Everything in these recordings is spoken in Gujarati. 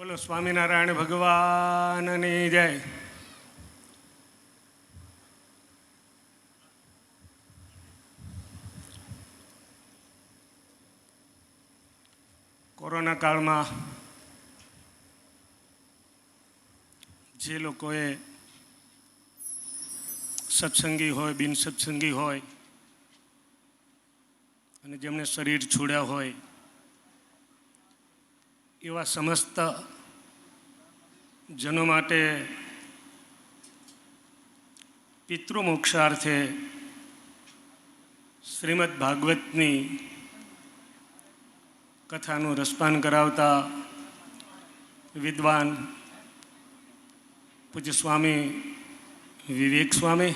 બોલો સ્વામિનારાયણ ભગવાનની જય. કોરોના કાળમાં જે લોકોએ સત્સંગી હોય, બિન સત્સંગી હોય અને જેમને શરીર છોડ્યા હોય એવા સમસ્ત જનો માટે પિતૃમોક્ષાર્થે શ્રીમદ ભાગવતની કથાનું રસપાન કરાવતા વિદ્વાન પૂજ્ય સ્વામી વિવેક સ્વામી,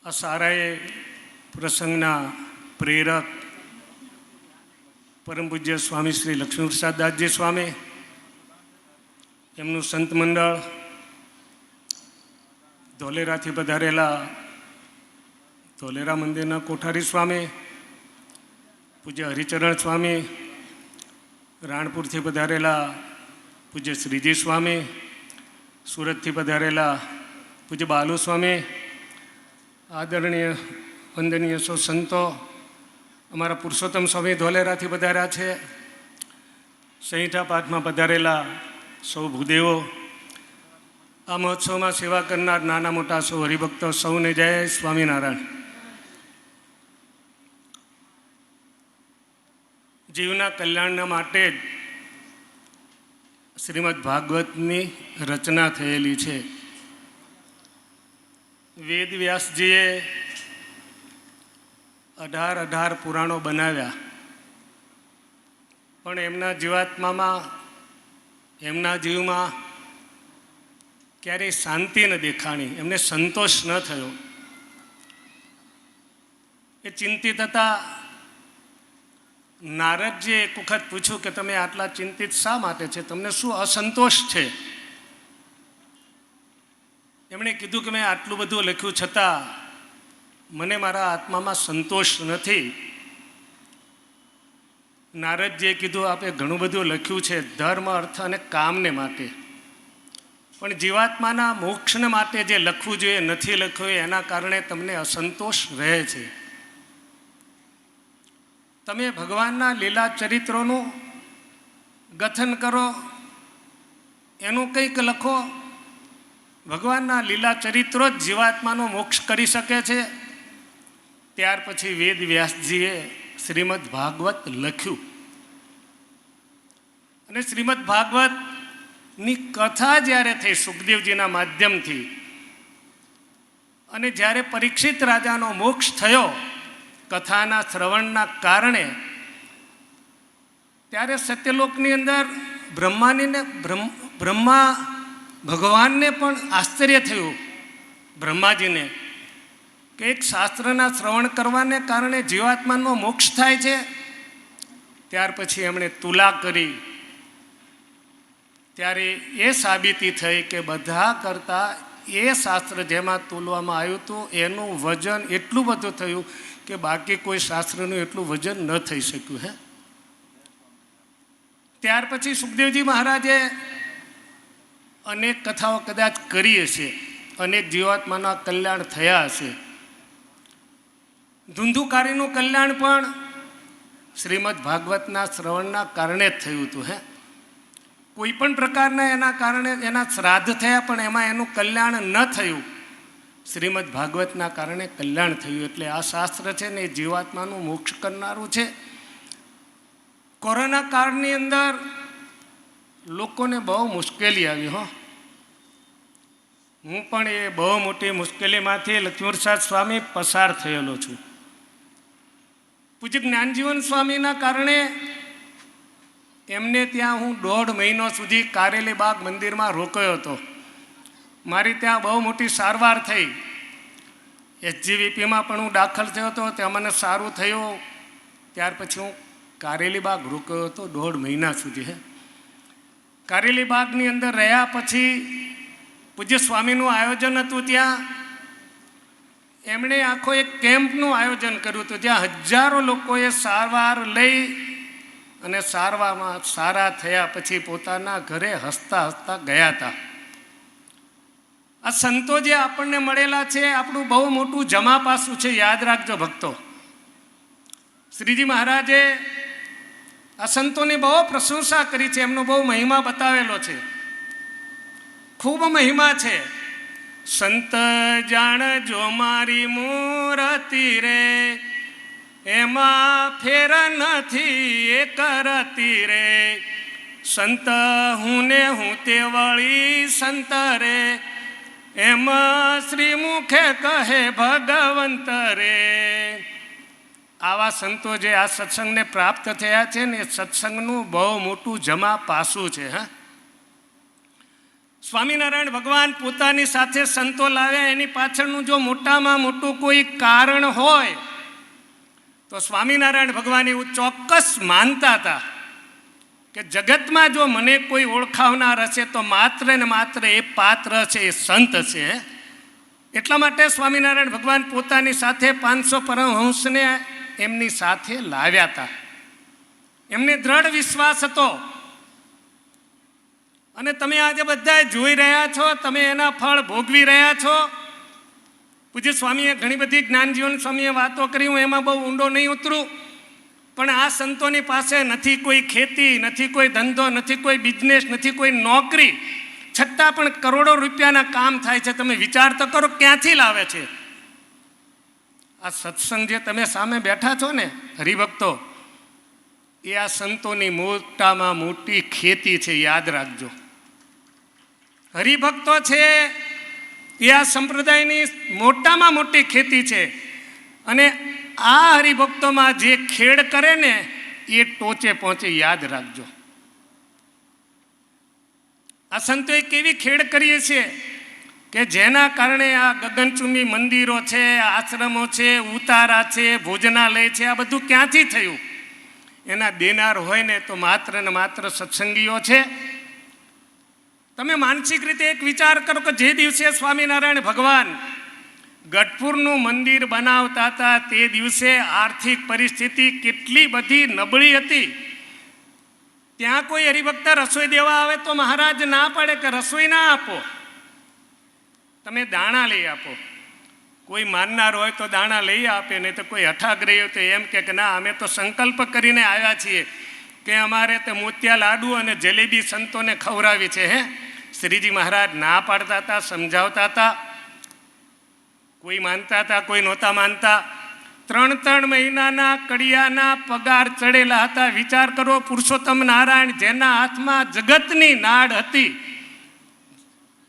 આ સારાએ પ્રસંગના પ્રેરક પરમ પૂજ્ય સ્વામી શ્રી લક્ષ્મીપ્રસાદ દાસજી સ્વામી, એમનું સંત મંડળ, ધોલેરાથી પધારેલા ધોલેરા મંદિરના કોઠારી સ્વામી પૂજ્ય હરિચરણ સ્વામી, રાણપુરથી પધારેલા પૂજ્ય શ્રીજી સ્વામી, સુરતથી પધારેલા પૂજ્ય બાલુ સ્વામી, આદરણીય વંદનીય સૌ સંતો, અમારા પુરુષોત્તમ સ્વામી ધોલેરાથી પધાર્યા છે, સંહિતા પાઠમાં પધારેલા સૌ ભૂદેવો, આ મહોત્સવમાં સેવા કરનાર નાના મોટા સૌ હરિભક્તો, સૌને જય સ્વામિનારાયણ. જીવના કલ્યાણના માટે જ શ્રીમદ ભાગવતની રચના થયેલી છે. વેદ વ્યાસજીએ 18 પુરાણો બનાવ્યા, પણ એમના જીવાત્મામાં, એમના જીવમાં ક્યારેય શાંતિ ન દેખાણી, એમને સંતોષ ન થયો. એ ચિંતિત હતા. નારદજીએ એક વખત પૂછ્યું કે તમે આટલા ચિંતિત શા માટે છે, તમને શું અસંતોષ છે? એમણે કીધું કે મેં આટલું બધું લખ્યું છતાં મને મારા આત્મામાં સંતોષ નથી. નારદજીએ કીધું આપે ઘણું બધું લખ્યું છે ધર્મ, અર્થ અને કામને માટે, પણ જીવાત્માના મોક્ષને માટે જે લખવું જોઈએ નથી લખ્યું, એના કારણે તમને અસંતોષ રહે છે. તમે ભગવાનના લીલા ચરિત્રોનું ગથન કરો, એનું કંઈક લખો. ભગવાનના લીલા ચરિત્રો જ જીવાત્માનો મોક્ષ કરી શકે છે. ત્યાર પછી વેદ વ્યાસજીએ શ્રીમદ ભાગવત લખ્યું, અને શ્રીમદ ભાગવતની કથા જ્યારે થઈ સુખદેવજીના માધ્યમથી, અને જ્યારે પરીક્ષિત રાજાનો મોક્ષ થયો કથાના શ્રવણના કારણે, ત્યારે સત્યલોકની અંદર બ્રહ્મા ભગવાનને પણ આશ્ચર્ય થયું, બ્રહ્માજીને, કે એક શાસ્ત્રના શ્રવણ કરવાને કારણે જીવાત્માનો મોક્ષ થાય છે. ત્યાર પછી એમણે તુલા કરી, ત્યારે એ સાબિતી થઈ કે બધા કરતાં એ શાસ્ત્ર જેમાં તુલવામાં આવ્યું હતું એનું વજન એટલું બધું થયું કે બાકી કોઈ શાસ્ત્રનું એટલું વજન ન થઈ શક્યું. ત્યાર પછી સુખદેવજી મહારાજે અનેક કથાઓ કદાચ કરી હશે, અનેક જીવાત્માના કલ્યાણ થયા હશે. ધુંધુકારીનું કલ્યાણ પણ શ્રીમદ ભાગવતના શ્રવણના કારણે જ થયું હતું. કોઈ પણ પ્રકારના એના કારણે એના શ્રાદ્ધ થયા, પણ એમાં એનું કલ્યાણ ન થયું. શ્રીમદ ભાગવતના કારણે કલ્યાણ થયું. એટલે આ શાસ્ત્ર છે ને એ જીવાત્માનું મોક્ષ કરનારું છે. કોરોના કાળની અંદર લોકોને બહુ મુશ્કેલી આવી. હું પણ એ બહુ મોટી મુશ્કેલીમાંથી લક્ષ્મીપ્રસાદ સ્વામી પસાર થયેલો છું. પૂજ્ય જ્ઞાનજીવન સ્વામીના કારણે એમને ત્યાં હું 1.5 મહિનો સુધી કારેલી બાગ મંદિરમાં રોકાયો હતો. મારી ત્યાં બહુ મોટી સારવાર થઈ. SGVPમાં પણ હું દાખલ થયો હતો, ત્યાં મને સારું થયું. ત્યાર પછી હું કારેલી બાગ રોકાયો હતો 1.5 મહિના સુધી. કારેલી બાગની અંદર રહ્યા પછી પૂજ્ય સ્વામીનું આયોજન હતું. ત્યાં એમણે આખો એક કેમ્પનું આયોજન કર્યું હતું, જ્યાં હજારો લોકોએ સારવાર લઈ અને સારવામાં સારા થયા પછી પોતાના ઘરે હસતા હસતા ગયા હતા. આ સંતો જે આપણને મળેલા છે આપણું બહુ મોટું જમા પાસું છે, યાદ રાખજો ભક્તો. શ્રીજી મહારાજે આ સંતોની બહુ પ્રશંસા કરી છે, એમનો બહુ મહિમા બતાવેલો છે, ખૂબ મહિમા છે. સંત જાણજો મારી મૂર્તિ રે, એમાં ફેર નથી એ કરતી રે. સંત હું ને હું તે વળી સંત રે, એમાં શ્રી મુખે કહે ભગવંત રે. આવા સંતો જે આ સત્સંગને પ્રાપ્ત થયા છે ને, એ સત્સંગનું બહુ મોટું જમા પાસું છે. હા, સ્વામિનારાયણ ભગવાન પોતાની સાથે સંતો લાવ્યા, એની પાછળનું જો મોટામાં મોટું કોઈ કારણ હોય તો સ્વામિનારાયણ ભગવાન એવું ચોક્કસ માનતા હતા કે જગતમાં જો મને કોઈ ઓળખાવનાર હશે તો માત્ર ને માત્ર એ પાત્ર છે, એ સંત છે. એટલા માટે સ્વામિનારાયણ ભગવાન પોતાની સાથે 500 પરમહંસને એમની સાથે લાવ્યા હતા. એમને દ્રઢ વિશ્વાસ હતો. અને તમે આજે બધા જોઈ રહ્યા છો, તમે એના ફળ ભોગવી રહ્યા છો. પૂજ્ય સ્વામીએ ઘણી બધી જ્ઞાનજીવન સ્વામીએ વાતો કરી, હું એમાં બહુ ઊંડો નહીં ઉતરું. પણ આ સંતોની પાસે નથી કોઈ ખેતી, નથી કોઈ ધંધો, નથી કોઈ બિઝનેસ, નથી કોઈ નોકરી, છતાં પણ કરોડો રૂપિયાના કામ થાય છે. તમે વિચાર તો કરો ક્યાંથી લાવે છે. આ સત્સંગ જે તમે સામે બેઠા છો ને હરિભક્તો, એ આ સંતોની મોટામાં મોટી ખેતી છે, યાદ રાખજો. હરિભક્તો છે એ આ સંપ્રદાયની મોટામાં મોટી ખેતી છે. અને આ હરિભક્તોમાં જે ખેડ કરે ને એ ટોચે પહોંચે, યાદ રાખજો. આ સંતોએ કેવી ખેડ કરીએ છીએ કે જેના કારણે આ ગગનચુંબી મંદિરો છે, આશ્રમો છે, ઉતારા છે, ભોજનાલય છે, આ બધું ક્યાંથી થયું? એના દેનાર હોય ને તો માત્ર ને માત્ર સત્સંગીઓ છે. તમે માનસિક રીતે એક વિચાર કરો કે જે દિવસે સ્વામિનારાયણ ભગવાન ગઢપુરનું મંદિર બનાવતા હતા તે દિવસે આર્થિક પરિસ્થિતિ કેટલી બધી નબળી હતી. ત્યાં કોઈ હરિભક્ત રસોઈ દેવા આવે તો મહારાજ ના પાડે કે રસોઈ ના આપો, તમે દાણા લઈ આપો. કોઈ માનનાર હોય તો દાણા લઈ આપે, નહીં તો કોઈ હઠાગ્રહી હોય તો એમ કે ના, અમે તો સંકલ્પ કરીને આવ્યા છીએ કે અમારે તે મોતિયા લાડુ અને જલેબી સંતોને ખવડાવી છે. શ્રીજી મહારાજ ના પાડતા હતા, સમજાવતા હતા. કોઈ માનતા હતા, કોઈ નહોતા માનતા. 3 મહિનાના કડિયાના પગાર ચડેલા હતા. વિચાર કરો, પુરુષોત્તમ નારાયણ જેના હાથમાં જગતની નાડ હતી,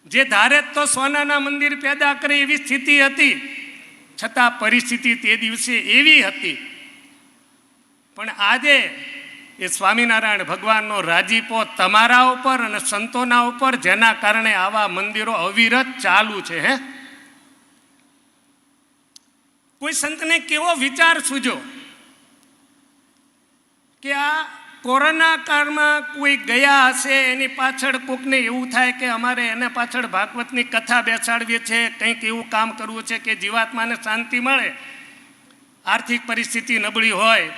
જે ધારે તો સોનાના મંદિર પેદા કરે એવી સ્થિતિ હતી, છતાં પરિસ્થિતિ તે દિવસે એવી હતી. પણ આજે એ સ્વામિનારાયણ ભગવાનનો રાજીપો તમારા ઉપર અને સંતોના ઉપર, જેના કારણે આવા મંદિરો અવિરત ચાલુ છે. કોઈ સંતને કેવો વિચાર સૂજો કે આ કોરોના કાળમાં કોઈ ગયા હશે, એની પાછળ કોકને એવું થાય કે અમારે એને પાછળ ભાગવતની કથા બેસાડવી છે, કંઈક એવું કામ કરવું છે કે જીવાત્માને શાંતિ મળે. આર્થિક પરિસ્થિતિ નબળી હોય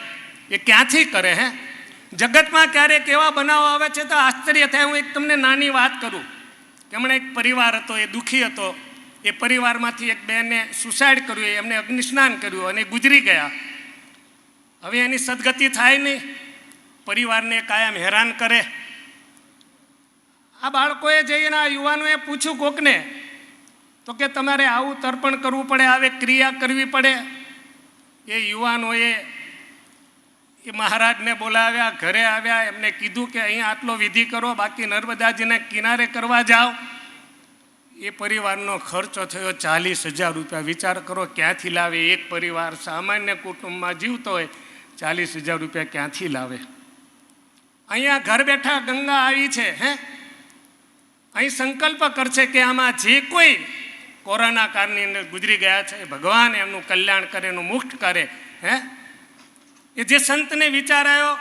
એ ક્યાંથી કરે? જગતમાં ક્યારેક એવા બનાવો આવે છે તો આશ્ચર્ય થાય. હું એક તમને નાની વાત કરું કે હમણાં એક પરિવાર હતો, એ દુઃખી હતો. એ પરિવારમાંથી એક બેને સુસાઇડ કર્યું, એમને અગ્નિસ્નાન કર્યું અને ગુજરી ગયા. હવે એની સદગતિ થાય નહીં, પરિવારને કાયમ હેરાન કરે. આ બાળકોએ જઈને આ યુવાનોએ પૂછ્યું કોકને તો કે તમારે આવું તર્પણ કરવું પડે, આવે ક્રિયા કરવી પડે. એ યુવાનોએ એ મહારાજને બોલાવ્યા, ઘરે આવ્યા, એમને કીધું કે અહીંયા આટલો વિધિ કરો, બાકી નર્મદાજીને કિનારે કરવા જાઓ. એ પરિવારનો ખર્ચો થયો 40,000 રૂપિયા. વિચાર કરો ક્યાંથી લાવે? એક પરિવાર સામાન્ય કુટુંબમાં જીવતો હોય, 40,000 રૂપિયા ક્યાંથી લાવે? અહીંયા ઘર બેઠા ગંગા આવી છે. અહીં સંકલ્પ કરશે કે આમાં જે કોઈ કોરોના કાળની અંદર ગુજરી ગયા છે, ભગવાન એમનું કલ્યાણ કરે, એનું મુક્ત કરે. એ જે સંતને વિચાર આવ્યો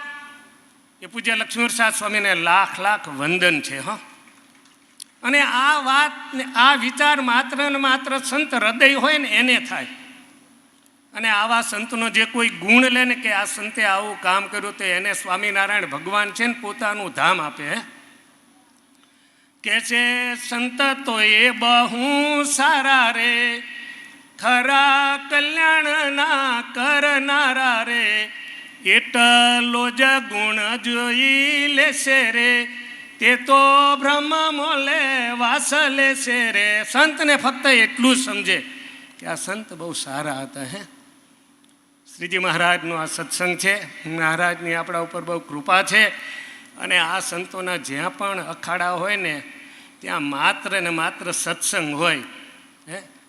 એ પૂજ્ય લક્ષ્મીપ્રસાદ સ્વામીને લાખ વંદન છે. અને આ વાત, આ વિચાર માત્ર ને માત્ર સંત હૃદય હોય ને એને થાય. અને આવા સંતનો જે કોઈ ગુણ લે ને કે આ સંતે આવું કામ કર્યું તો એને સ્વામિનારાયણ ભગવાન છે ને પોતાનું ધામ આપે. કે છે સંત તો એ બહુ સારા રે, ખરા કલ્યાણના કરનારા રે, એટલો જ ગુણ જોઈ લેશે રે, તે તો બ્રહ્મ મોલે વાસ લેશે રે. સંતને ફક્ત એટલું જ સમજે કે આ સંત બહુ સારા હતા. શ્રીજી મહારાજનો આ સત્સંગ છે, મહારાજની આપણા ઉપર બહુ કૃપા છે. અને આ સંતોના જ્યાં પણ અખાડા હોય ને ત્યાં માત્ર ને માત્ર સત્સંગ હોય.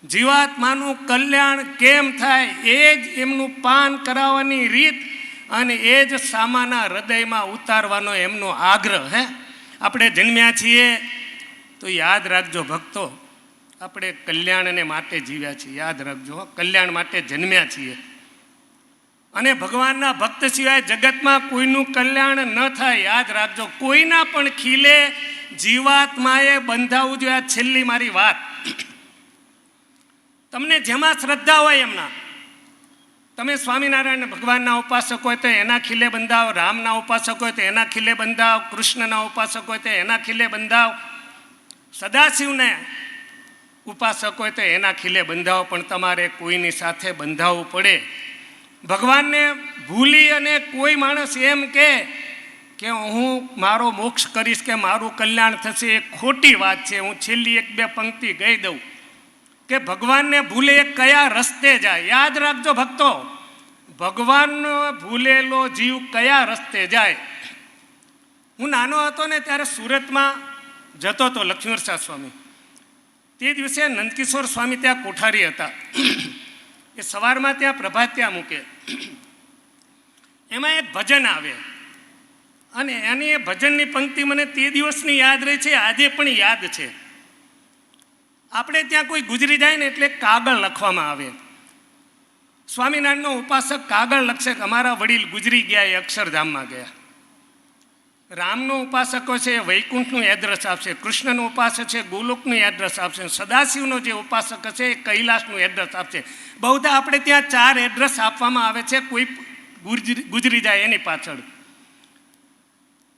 જીવાત્માનું કલ્યાણ કેમ થાય એ જ એમનું પાન કરાવવાની રીત અને એ જ સામાના હૃદયમાં ઉતારવાનો એમનો આગ્રહ. આપણે જન્મ્યા છીએ તો યાદ રાખજો ભક્તો, આપણે કલ્યાણને માટે જીવ્યા છીએ. યાદ રાખજો, કલ્યાણ માટે જન્મ્યા છીએ. અને ભગવાનના ભક્ત સિવાય જગતમાં કોઈનું કલ્યાણ ન થાય. યાદ રાખજો, કોઈના પણ ખીલે જીવાત્માએ બંધાવવું જોઈએ. આ છેલ્લી મારી વાત. તમને જેમાં શ્રદ્ધા હોય એમના, તમે સ્વામિનારાયણ ભગવાનના ઉપાસક હોય તો એના ખીલે બંધાવ, રામના ઉપાસક હોય તો એના ખીલે બંધાવ, કૃષ્ણના ઉપાસક હોય તો એના ખીલે બંધાવ, સદાશિવને ઉપાસક હોય તો એના ખીલે બંધાવ. પણ તમારે કોઈની સાથે બંધાવવું પડે. ભગવાનને ભૂલી અને કોઈ માણસ એમ કે હું મારો મોક્ષ કરીશ કે મારું કલ્યાણ થશે, એ ખોટી વાત છે. હું છેલ્લી એક બે પંક્તિ કહી દઉં કે ભગવાનને ભૂલે એ કયા રસ્તે જાય. યાદ રાખજો ભક્તો, ભગવાનનો ભૂલેલો જીવ કયા રસ્તે જાય. હું નાનો હતો ને ત્યારે સુરતમાં જતો હતો લક્ષ્મીવરસાદ સ્વામી. તે દિવસે નંદકિશોર સ્વામી ત્યાં કોઠારી હતા. એ સવારમાં ત્યાં પ્રભાત ત્યાં મૂકે. એમાં એક ભજન આવે અને એની એ ભજનની પંક્તિ મને તે દિવસની યાદ રહી છે, આજે પણ યાદ છે. આપણે ત્યાં કોઈ ગુજરી જાય ને એટલે કાગળ લખવામાં આવે. સ્વામિનારાયણનો ઉપાસક કાગળ લખશે કે અમારા વડીલ ગુજરી ગયા, એ અક્ષરધામમાં ગયા. રામનો ઉપાસકો છે એ વૈકુંઠનું એડ્રેસ આપશે, કૃષ્ણનો ઉપાસક છે ગોલોકનું એડ્રેસ આપશે, સદાશિવનો જે ઉપાસક છે એ કૈલાસનું એડ્રેસ આપશે. બહુધા આપણે ત્યાં 4 એડ્રેસ આપવામાં આવે છે કોઈ ગુજરી જાય એની પાછળ.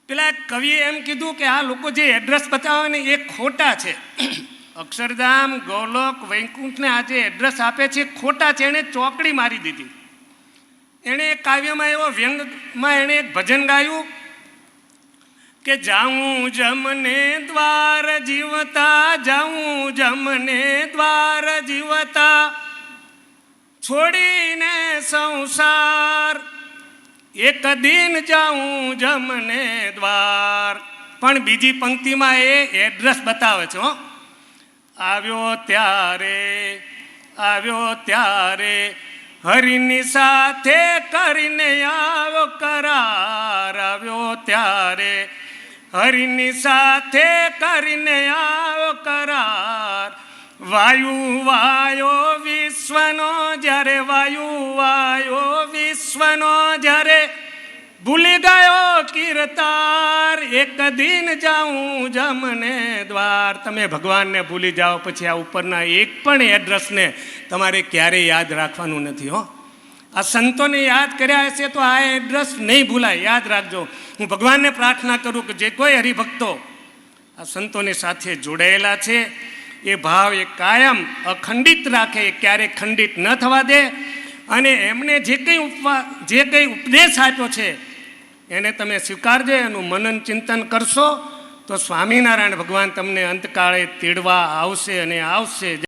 પેલા કવિએ એમ કીધું કે આ લોકો જે એડ્રેસ બતાવે ને એ ખોટા છે. અક્ષરધામ, ગોલોક, વૈકુંઠને આ જે એડ્રેસ આપે છે ખોટા છે. એણે ચોકડી મારી દીધી. એણે એક કાવ્યમાં એવો વ્યંગમાં એણે એક ભજન ગાયું કે જાઉં જમને દ્વાર જીવતા, જાઉં જમને દ્વાર જીવતા, છોડીને સંસાર, એક દિન જાઉં જમને દ્વાર. પણ બીજી પંક્તિમાં એ એડ્રેસ બતાવે છે. આવ્યો ત્યારે હરિની સાથે કરીને આવ્યો કરાર. આવ્યો ત્યારે હરિની સાથે કરીને આવ્યો કરાર. વાયુ વાયો વિશ્વનો જ્યારે, વાયુ વાયો વિશ્વનો જ્યારે, ભૂલી ગયો કીર્તાર, એક દિન જાઉં જમને દ્વાર. તમે ભગવાનને ભૂલી જાઓ પછી આ ઉપરના એક પણ એડ્રેસને તમારે ક્યારેય યાદ રાખવાનું નથી. આ સંતોને યાદ કર્યા હશે તો આ એડ્રેસ નહીં ભૂલાય. યાદ રાખજો. હું ભગવાનને પ્રાર્થના કરું કે જે કોઈ હરિભક્તો આ સંતોની સાથે જોડાયેલા છે એ ભાવ એ કાયમ અખંડિત રાખે, એ ક્યારેય ખંડિત ન થવા દે. અને એમને જે કંઈ ઉપદેશ આપ્યો છે એને તમે સ્વીકારજો. એનું મનન ચિંતન કરશો તો સ્વામિનારાયણ ભગવાન તમને અંતકાળે તેડવા આવશે અને આવશે.